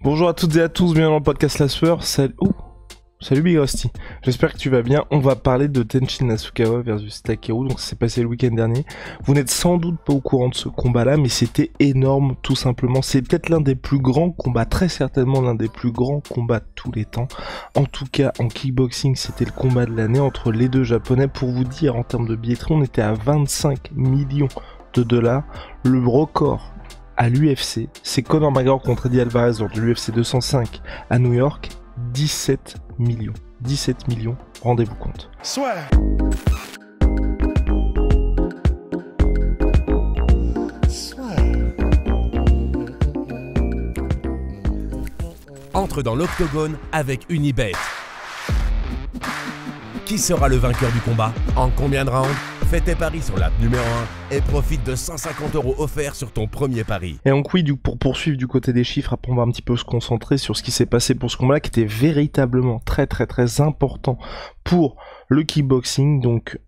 Bonjour à toutes et à tous, bienvenue dans le podcast La Sueur. Salut Big Rusty. J'espère que tu vas bien. On va parler de Tenshin Nasukawa versus Takeru. Donc ça s'est passé le week-end dernier. Vous n'êtes sans doute pas au courant de ce combat-là, mais c'était énorme tout simplement. C'est peut-être l'un des plus grands combats, très certainement l'un des plus grands combats de tous les temps. En tout cas, en kickboxing, c'était le combat de l'année entre les deux japonais. Pour vous dire, en termes de billetterie, on était à 25 millions de dollars. Le record à l'UFC, c'est Conor McGregor contre Eddie Alvarez lors de l'UFC 205 à New York. 17 millions. 17 millions, rendez-vous compte. Soit. Entre dans l'octogone avec Unibet. Qui sera le vainqueur du combat? En combien de rounds? Fais tes paris sur l'app numéro 1 et profite de 150 € offerts sur ton premier pari. Et donc oui, pour poursuivre du côté des chiffres, après on va un petit peu se concentrer sur ce qui s'est passé pour ce combat-là, qui était véritablement très important pour le kickboxing. Donc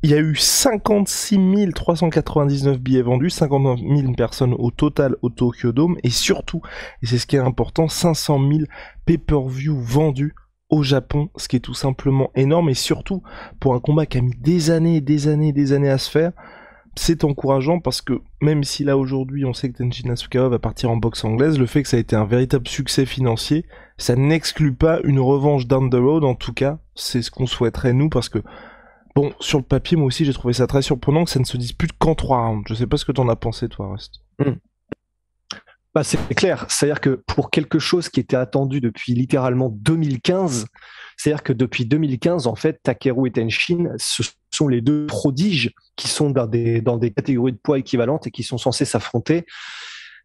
il y a eu 56 399 billets vendus, 59 000 personnes au total au Tokyo Dome, et surtout, et c'est ce qui est important, 500 000 pay-per-view vendus au Japon, ce qui est tout simplement énorme, et surtout pour un combat qui a mis des années à se faire, c'est encourageant parce que même si là aujourd'hui on sait que Tenshin Nasukawa va partir en boxe anglaise, le fait que ça a été un véritable succès financier, ça n'exclut pas une revanche down the road. En tout cas, c'est ce qu'on souhaiterait nous, parce que bon, sur le papier, moi aussi j'ai trouvé ça très surprenant que ça ne se dispute qu'en 3 rounds. Je sais pas ce que t'en as pensé toi, Rust. Bah, c'est clair, c'est-à-dire que pour quelque chose qui était attendu depuis littéralement 2015, c'est-à-dire que depuis 2015, en fait, Takeru et Tenshin, ce sont les deux prodiges qui sont dans des catégories de poids équivalentes et qui sont censés s'affronter.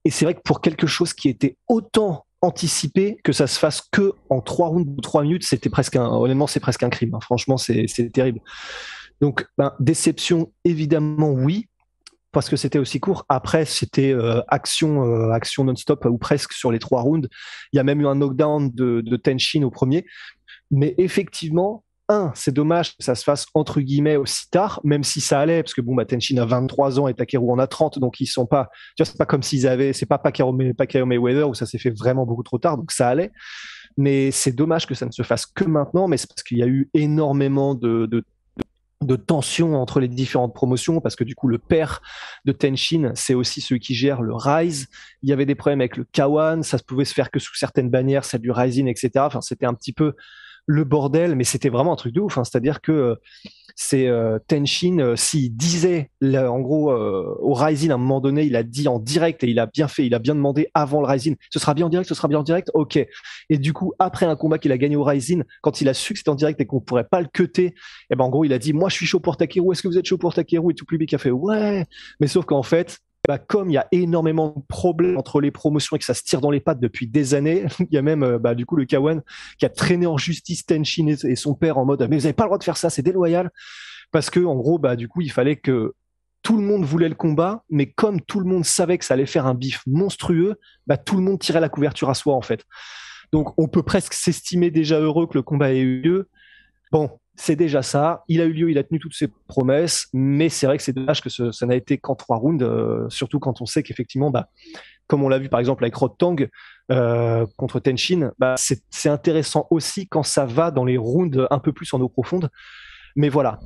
Et c'est vrai que pour quelque chose qui était autant anticipé, que ça se fasse que en 3 rounds ou 3 minutes, honnêtement, c'est presque un crime. Hein. Franchement, c'est terrible. Donc, déception, évidemment, oui, parce que c'était aussi court. Après, c'était action non-stop ou presque sur les 3 rounds. Il y a même eu un knockdown de Tenshin au premier. Mais effectivement, c'est dommage que ça se fasse entre guillemets aussi tard, même si ça allait, parce que Tenshin a 23 ans et Takeru en a 30, donc ils sont pas, tu vois, c'est pas comme c'est pas Pacquiao Mayweather où ça s'est fait vraiment beaucoup trop tard, donc ça allait. Mais c'est dommage que ça ne se fasse que maintenant, mais c'est parce qu'il y a eu énormément de tension entre les différentes promotions, parce que du coup le père de Tenshin, c'est aussi celui qui gère le Rise. Il y avait des problèmes avec le K1, ça pouvait se faire que sous certaines bannières, celle du Rising, etc. Enfin, c'était un petit peu le bordel, mais c'était vraiment un truc de ouf. Hein. C'est-à-dire que c'est Tenshin, s'il disait, là, en gros, au Rising, à un moment donné, il a dit en direct, et il a bien fait, il a bien demandé avant le Rising, ce sera bien en direct, ok. Et du coup, après un combat qu'il a gagné au Rising, quand il a su que c'était en direct et qu'on pourrait pas le cutter, et en gros, il a dit, moi, je suis chaud pour Takeru, est-ce que vous êtes chaud pour Takeru? Et tout le public a fait, ouais. Mais sauf qu'en fait, comme il y a énormément de problèmes entre les promotions et que ça se tire dans les pattes depuis des années, il y a même du coup le K1 qui a traîné en justice Tenshin et son père en mode mais vous avez pas le droit de faire ça, c'est déloyal, parce que en gros du coup il fallait que tout le monde voulait le combat, mais comme tout le monde savait que ça allait faire un bif monstrueux, tout le monde tirait la couverture à soi en fait. Donc on peut presque s'estimer déjà heureux que le combat ait eu lieu. Bon, c'est déjà ça. Il a eu lieu, il a tenu toutes ses promesses, mais c'est vrai que c'est dommage que ça n'a été qu'en 3 rounds, surtout quand on sait qu'effectivement, comme on l'a vu par exemple avec Rodtang contre Tenshin, c'est intéressant aussi quand ça va dans les rounds un peu plus en eau profonde. Mais voilà.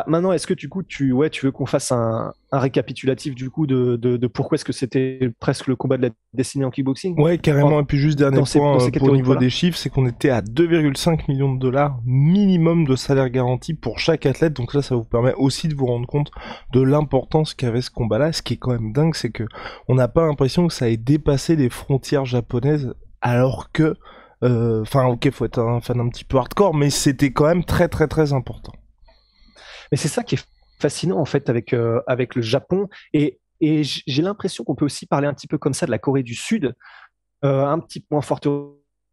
Maintenant, est-ce que du coup, tu veux qu'on fasse un récapitulatif du coup de pourquoi est-ce que c'était presque le combat de la destinée en kickboxing? Ouais, carrément. Et puis juste dernier point au niveau des là. chiffres, c'est qu'on était à 2,5 millions de dollars minimum de salaire garanti pour chaque athlète. Donc là, ça vous permet aussi de vous rendre compte de l'importance qu'avait ce combat-là. Ce qui est quand même dingue, c'est que on n'a pas l'impression que ça ait dépassé les frontières japonaises, alors que, ok, faut être un fan un petit peu hardcore, mais c'était quand même très important. Mais c'est ça qui est fascinant en fait avec le Japon, et j'ai l'impression qu'on peut aussi parler un petit peu comme ça de la Corée du Sud, un petit peu moins forte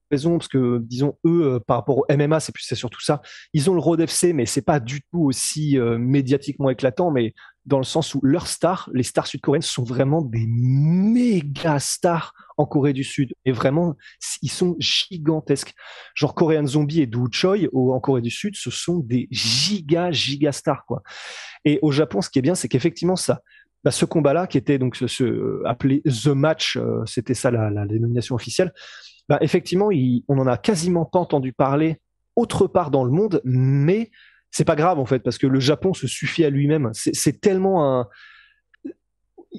raison, parce que disons eux par rapport au MMA, c'est surtout ça, ils ont le Road FC, mais c'est pas du tout aussi médiatiquement éclatant, mais dans le sens où leurs stars, les stars sud-coréennes, sont vraiment des méga stars en Corée du Sud, et vraiment ils sont gigantesques. Genre Korean Zombie et Do Choi en Corée du Sud, ce sont des giga stars quoi. Et au Japon, ce qui est bien, c'est qu'effectivement ça, ce combat-là qui était donc appelé The Match, c'était ça la dénomination officielle. Bah, effectivement, on en a quasiment pas entendu parler autre part dans le monde, mais c'est pas grave en fait, parce que le Japon se suffit à lui-même. C'est tellement un.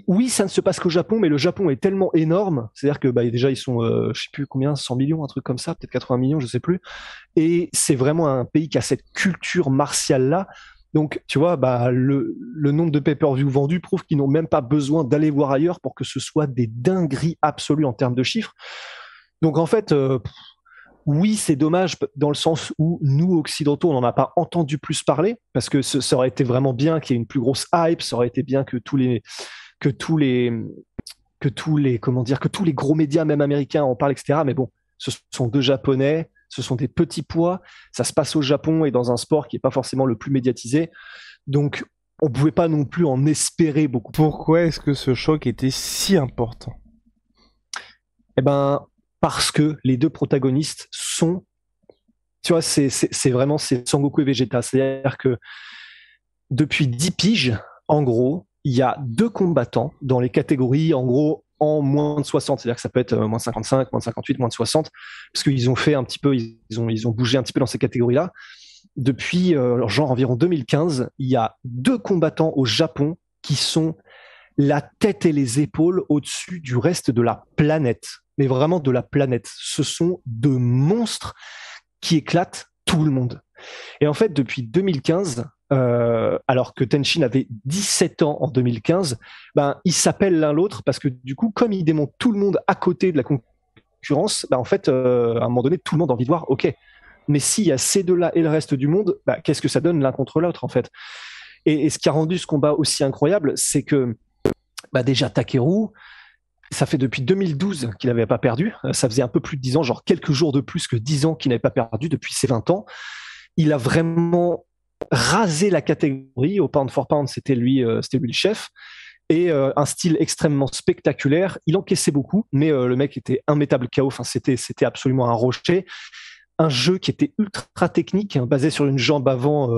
Oui, ça ne se passe qu'au Japon, mais le Japon est tellement énorme, c'est-à-dire que bah, déjà ils sont, je sais plus combien, 100 millions, un truc comme ça, peut-être 80 millions, je sais plus. Et c'est vraiment un pays qui a cette culture martiale-là. Donc, tu vois, bah, le nombre de pay-per-view vendus prouve qu'ils n'ont même pas besoin d'aller voir ailleurs pour que ce soit des dingueries absolues en termes de chiffres. Donc, en fait, oui, c'est dommage dans le sens où nous, occidentaux, on n'en a pas entendu plus parler, parce que ça aurait été vraiment bien qu'il y ait une plus grosse hype, ça aurait été bien que tous les comment dire, que tous les gros médias, même américains, en parlent, etc. Mais bon, ce sont deux Japonais, ce sont des petits poids, ça se passe au Japon et dans un sport qui n'est pas forcément le plus médiatisé. Donc, on ne pouvait pas non plus en espérer beaucoup. Pourquoi est-ce que ce choc était si important? Eh ben, parce que les deux protagonistes sont, tu vois, c'est vraiment Sangoku et Vegeta. C'est-à-dire que depuis 10 piges, en gros, il y a deux combattants dans les catégories, en gros, en moins de 60. C'est-à-dire que ça peut être moins 55, moins 58, moins de 60, parce qu'ils ont fait un petit peu, ils ont bougé un petit peu dans ces catégories-là. Depuis genre environ 2015, il y a deux combattants au Japon qui sont la tête et les épaules au-dessus du reste de la planète. Mais vraiment de la planète. Ce sont deux monstres qui éclatent tout le monde. Et en fait, depuis 2015, alors que Tenshin avait 17 ans en 2015, ben, ils s'appellent l'un l'autre parce que du coup, comme ils démontent tout le monde à côté de la concurrence, ben, en fait, à un moment donné, tout le monde a envie de voir, ok, mais s'il y a ces deux-là et le reste du monde, ben, qu'est-ce que ça donne l'un contre l'autre, en fait? Et ce qui a rendu ce combat aussi incroyable, c'est que bah déjà Takeru, ça fait depuis 2012 qu'il n'avait pas perdu. Ça faisait un peu plus de 10 ans, genre quelques jours de plus que 10 ans qu'il n'avait pas perdu depuis ses 20 ans. Il a vraiment rasé la catégorie. Au pound for pound, c'était lui le chef. Et un style extrêmement spectaculaire. Il encaissait beaucoup, mais le mec était immétable KO. Enfin, c'était absolument un rocher. Un jeu qui était ultra technique, hein, basé sur une jambe avant,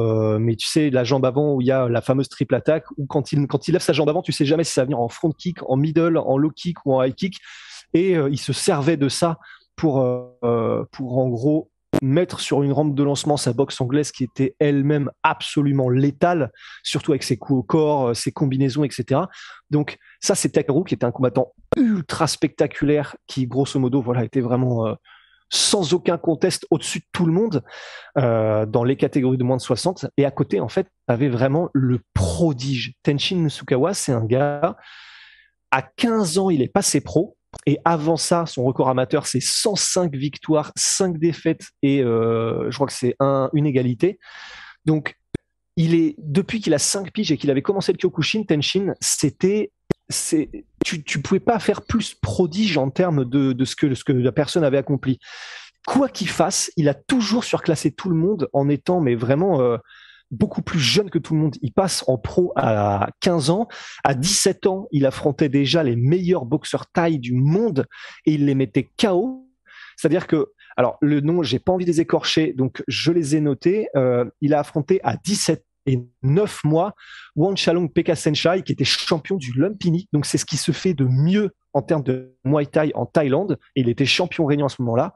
mais tu sais, la jambe avant où il y a la fameuse triple attaque, où quand il lève sa jambe avant, tu sais jamais si ça va venir en front kick, en middle, en low kick ou en high kick. Et il se servait de ça pour en gros mettre sur une rampe de lancement sa boxe anglaise qui était elle-même absolument létale, surtout avec ses coups au corps, ses combinaisons, etc. Donc ça, c'est Takeru qui était un combattant ultra spectaculaire qui, grosso modo, voilà, était vraiment sans aucun conteste au-dessus de tout le monde dans les catégories de moins de 60. Et à côté, en fait, avait vraiment le prodige. Tenshin Nasukawa, c'est un gars, à 15 ans, il est passé pro. Et avant ça, son record amateur, c'est 105 victoires, 5 défaites et je crois que c'est une égalité. Donc, depuis qu'il a 5 piges et qu'il avait commencé le Kyokushin, Tenshin, tu pouvais pas faire plus prodige en termes de ce que la personne avait accompli. Quoi qu'il fasse, il a toujours surclassé tout le monde en étant mais vraiment beaucoup plus jeune que tout le monde. Il passe en pro à 15 ans. À 17 ans, il affrontait déjà les meilleurs boxeurs thaï du monde et il les mettait KO. C'est-à-dire que, alors le nom, j'ai pas envie de les écorcher, donc je les ai notés. Il a affronté à 17 et 9 mois Wanchalong Pekka Senchai, qui était champion du Lumpini. Donc c'est ce qui se fait de mieux en termes de Muay Thai en Thaïlande. Et il était champion régnant à ce moment-là.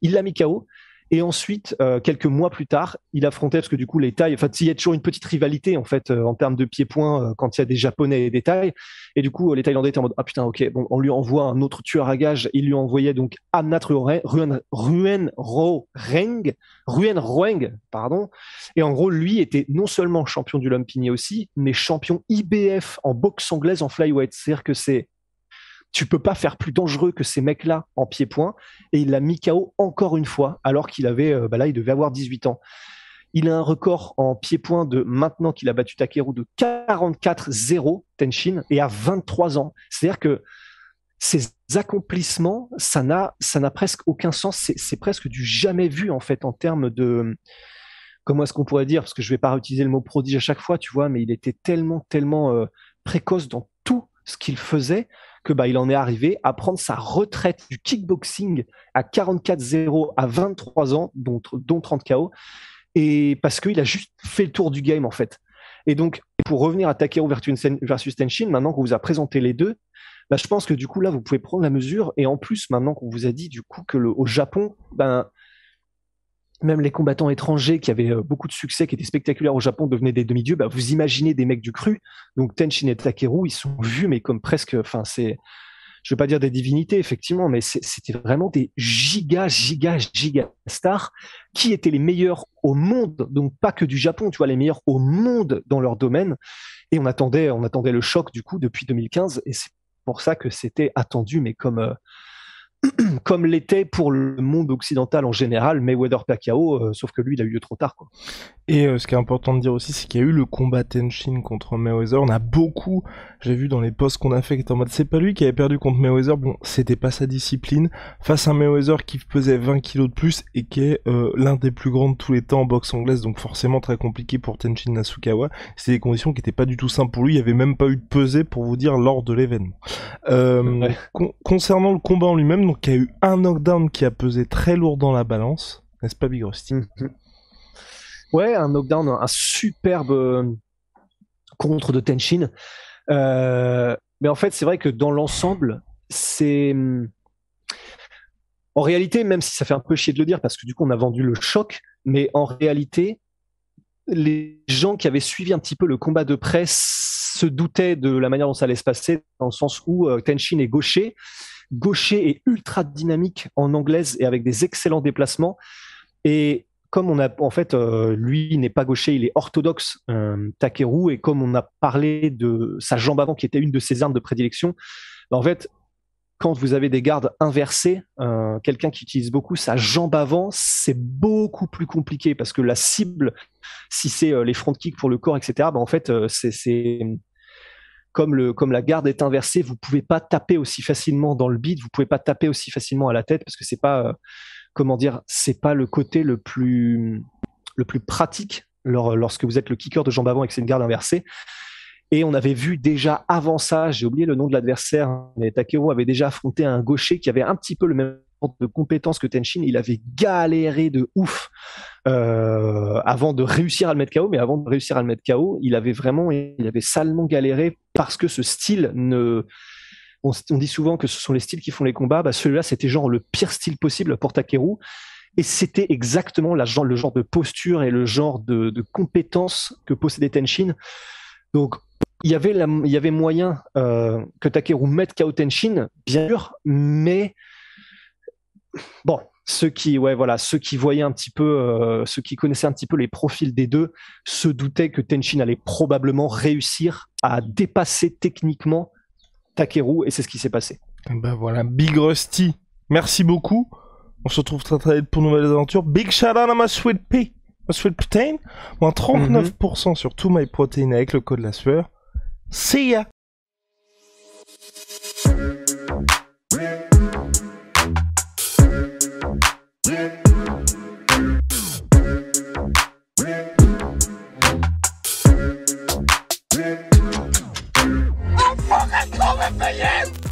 Il l'a mis KO. Et ensuite, quelques mois plus tard, il affrontait, parce que du coup, les Thaïs, enfin, il y a toujours une petite rivalité, en fait, en termes de pieds-points, quand il y a des Japonais et des Thaïs. Et du coup, les Thaïlandais étaient en mode, ah putain, ok, bon, on lui envoie un autre tueur à gages. Il lui envoyait donc Amnat Ruen Roeng, pardon. Et en gros, lui était non seulement champion du Lumpini aussi, mais champion IBF en boxe anglaise en flyweight. C'est-à-dire que tu peux pas faire plus dangereux que ces mecs-là en pied-point. Et il l'a mis KO encore une fois, alors qu'il avait, là, il devait avoir 18 ans. Il a un record en pied-point de, maintenant qu'il a battu Takeru, de 44-0, Tenshin, et à 23 ans. C'est-à-dire que ces accomplissements, ça n'a presque aucun sens. C'est presque du jamais vu, en fait, en termes de, comment est-ce qu'on pourrait dire, parce que je vais pas réutiliser le mot prodige à chaque fois, tu vois, mais il était tellement précoce dans tout ce qu'il faisait que bah, il en est arrivé à prendre sa retraite du kickboxing à 44-0 à 23 ans, dont 30 KO, et parce qu'il a juste fait le tour du game, en fait. Et donc, pour revenir à Takeru versus Tenshin, maintenant qu'on vous a présenté les deux, Bah, je pense que du coup là vous pouvez prendre la mesure, et en plus maintenant qu'on vous a dit du coup que au Japon, ben même les combattants étrangers qui avaient beaucoup de succès, qui étaient spectaculaires au Japon, devenaient des demi-dieux. Bah, vous imaginez des mecs du cru. Donc Tenshin et Takeru, ils sont vus, mais comme presque, enfin c'est, je vais pas dire des divinités effectivement, mais c'était vraiment des giga stars qui étaient les meilleurs au monde. Donc pas que du Japon, tu vois, les meilleurs au monde dans leur domaine. Et on attendait le choc du coup depuis 2015, et c'est pour ça que c'était attendu, mais comme l'était pour le monde occidental en général, Mayweather-Pacquiao, sauf que lui, il a eu lieu trop tard, quoi. Et ce qui est important de dire aussi, c'est qu'il y a eu le combat Tenshin contre Mayweather. On a beaucoup, j'ai vu dans les posts qu'on a fait, qui étaient en mode, c'est pas lui qui avait perdu contre Mayweather. Bon, c'était pas sa discipline. Face à un Mayweather qui pesait 20 kilos de plus et qui est l'un des plus grands de tous les temps en boxe anglaise, donc forcément très compliqué pour Tenshin Nasukawa. C'était des conditions qui étaient pas du tout simples pour lui. Il y avait même pas eu de pesée, pour vous dire, lors de l'événement. Ouais. Concernant le combat en lui-même, donc il y a eu un knockdown qui a pesé très lourd dans la balance, n'est-ce pas, Big Rusty? Ouais, un knockdown, un superbe contre de Tenshin. Mais en fait, c'est vrai que dans l'ensemble, c'est... En réalité, même si ça fait un peu chier de le dire, parce que du coup, on a vendu le choc, mais en réalité, les gens qui avaient suivi un petit peu le combat de près se doutaient de la manière dont ça allait se passer, dans le sens où Tenshin est gaucher et ultra dynamique en anglaise et avec des excellents déplacements. Et comme on a, en fait, lui n'est pas gaucher, il est orthodoxe, Takeru, et comme on a parlé de sa jambe avant qui était une de ses armes de prédilection, en fait, quand vous avez des gardes inversés, quelqu'un qui utilise beaucoup sa jambe avant, c'est beaucoup plus compliqué parce que la cible, si c'est les front kicks pour le corps, etc., en fait, c'est comme la garde est inversée, vous pouvez pas taper aussi facilement dans le bide, vous pouvez pas taper aussi facilement à la tête parce que c'est pas comment dire, c'est pas le côté le plus pratique lorsque vous êtes le kicker de jambe avant et que c'est une garde inversée. Et on avait vu déjà avant ça, j'ai oublié le nom de l'adversaire, mais Takeru avait déjà affronté un gaucher qui avait un petit peu le même genre de compétences que Tenshin. Il avait galéré de ouf avant de réussir à le mettre KO, mais avant de réussir à le mettre KO, il avait salement galéré parce que ce style ne... On dit souvent que ce sont les styles qui font les combats. Bah, celui-là, c'était genre le pire style possible pour Takeru. Et c'était exactement le genre de posture et le genre de compétences que possédait Tenshin. Donc, il y avait moyen que Takeru mette KO Tenshin, bien sûr, mais bon, ceux qui voyaient un petit peu, ceux qui connaissaient un petit peu les profils des deux, se doutaient que Tenshin allait probablement réussir à dépasser techniquement Takeru, et c'est ce qui s'est passé. Ben voilà, Big Rusty, merci beaucoup. On se retrouve très très vite pour de nouvelles aventures. Big shout out à ma sweet pea, ma sweet protein, moins 39% sur tout my protein avec le code la sueur. See ya. I'm fucking coming for you!